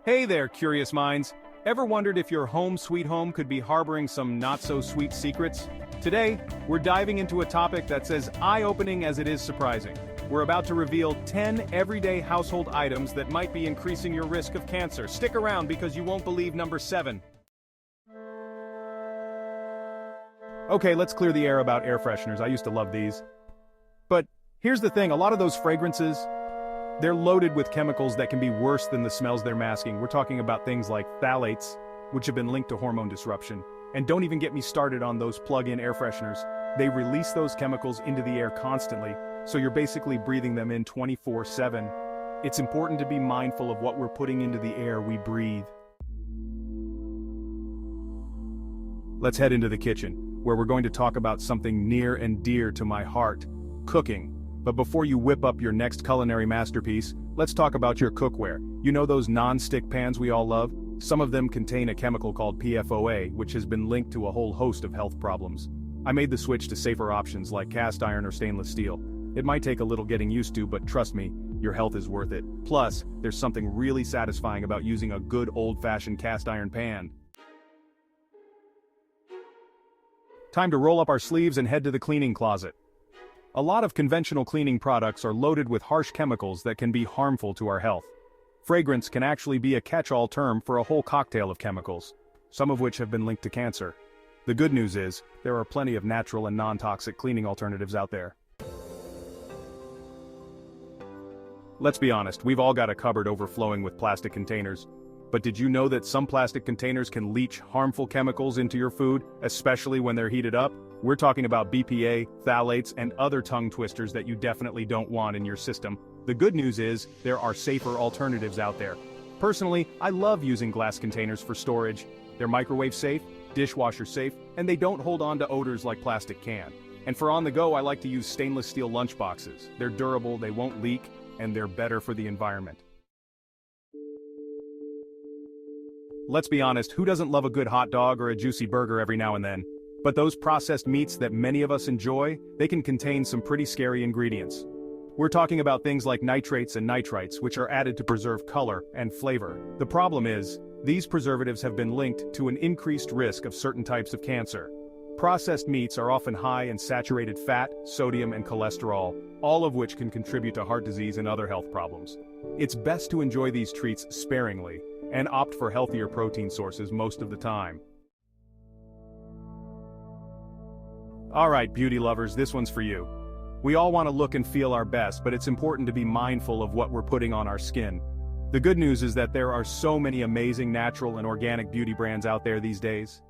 Hey there, curious minds. Ever wondered if your home sweet home could be harboring some not-so-sweet secrets? Today, we're diving into a topic that's as eye-opening as it is surprising. We're about to reveal 10 everyday household items that might be increasing your risk of cancer. Stick around because you won't believe number 7. Okay, let's clear the air about air fresheners. I used to love these. But here's the thing, a lot of those fragrances, they're loaded with chemicals that can be worse than the smells they're masking. We're talking about things like phthalates, which have been linked to hormone disruption. And don't even get me started on those plug-in air fresheners. They release those chemicals into the air constantly, so you're basically breathing them in 24/7. It's important to be mindful of what we're putting into the air we breathe. Let's head into the kitchen, where we're going to talk about something near and dear to my heart, cooking. But before you whip up your next culinary masterpiece, let's talk about your cookware. You know those non-stick pans we all love? Some of them contain a chemical called PFOA, which has been linked to a whole host of health problems. I made the switch to safer options like cast iron or stainless steel. It might take a little getting used to, but trust me, your health is worth it. Plus, there's something really satisfying about using a good old-fashioned cast iron pan. Time to roll up our sleeves and head to the cleaning closet. A lot of conventional cleaning products are loaded with harsh chemicals that can be harmful to our health. Fragrance can actually be a catch-all term for a whole cocktail of chemicals, some of which have been linked to cancer. The good news is, there are plenty of natural and non-toxic cleaning alternatives out there. Let's be honest, we've all got a cupboard overflowing with plastic containers. But did you know that some plastic containers can leach harmful chemicals into your food, especially when they're heated up? We're talking about BPA, phthalates, and other tongue twisters that you definitely don't want in your system. The good news is, there are safer alternatives out there. Personally, I love using glass containers for storage. They're microwave safe, dishwasher safe, and they don't hold on to odors like plastic can. And for on the go, I like to use stainless steel lunch boxes. They're durable, they won't leak, and they're better for the environment. Let's be honest, who doesn't love a good hot dog or a juicy burger every now and then? But those processed meats that many of us enjoy, they can contain some pretty scary ingredients. We're talking about things like nitrates and nitrites, which are added to preserve color and flavor. The problem is, these preservatives have been linked to an increased risk of certain types of cancer. Processed meats are often high in saturated fat, sodium, and cholesterol, all of which can contribute to heart disease and other health problems. It's best to enjoy these treats sparingly, and opt for healthier protein sources most of the time. Alright, beauty lovers, this one's for you. We all want to look and feel our best, but it's important to be mindful of what we're putting on our skin. The good news is that there are so many amazing natural and organic beauty brands out there these days.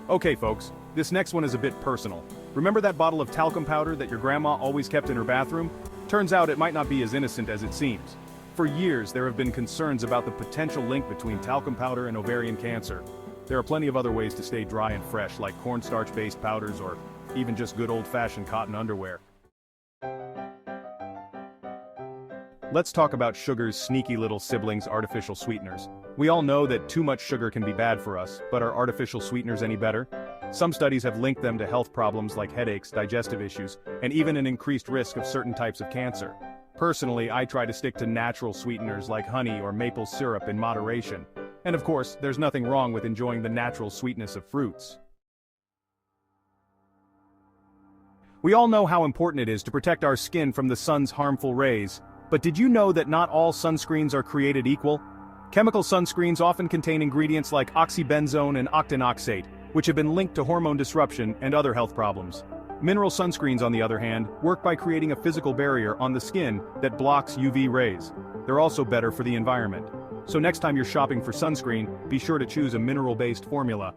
Okay folks, this next one is a bit personal. Remember that bottle of talcum powder that your grandma always kept in her bathroom? Turns out it might not be as innocent as it seems. For years, there have been concerns about the potential link between talcum powder and ovarian cancer. There are plenty of other ways to stay dry and fresh, like cornstarch-based powders or even just good old-fashioned cotton underwear. Let's talk about sugar's sneaky little siblings, artificial sweeteners. We all know that too much sugar can be bad for us, but are artificial sweeteners any better? Some studies have linked them to health problems like headaches, digestive issues, and even an increased risk of certain types of cancer. Personally, I try to stick to natural sweeteners like honey or maple syrup in moderation. And of course, there's nothing wrong with enjoying the natural sweetness of fruits. We all know how important it is to protect our skin from the sun's harmful rays. But did you know that not all sunscreens are created equal? Chemical sunscreens often contain ingredients like oxybenzone and octinoxate, which have been linked to hormone disruption and other health problems. Mineral sunscreens, on the other hand, work by creating a physical barrier on the skin that blocks UV rays. They're also better for the environment. So next time you're shopping for sunscreen, be sure to choose a mineral-based formula.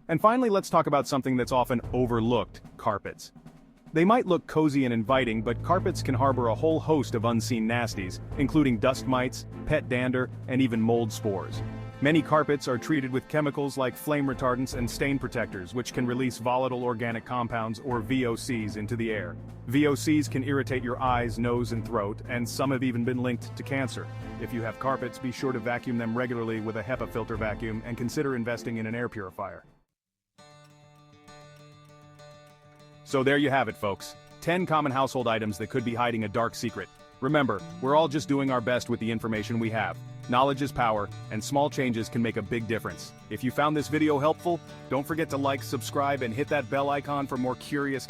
And finally, let's talk about something that's often overlooked: carpets. They might look cozy and inviting, but carpets can harbor a whole host of unseen nasties, including dust mites, pet dander, and even mold spores. Many carpets are treated with chemicals like flame retardants and stain protectors, which can release volatile organic compounds, or VOCs, into the air. VOCs can irritate your eyes, nose, and throat, and some have even been linked to cancer. If you have carpets, be sure to vacuum them regularly with a HEPA filter vacuum and consider investing in an air purifier. So there you have it, folks. 10 common household items that could be hiding a dark secret. Remember, we're all just doing our best with the information we have. Knowledge is power, and small changes can make a big difference. If you found this video helpful, don't forget to like, subscribe, and hit that bell icon for more curious content.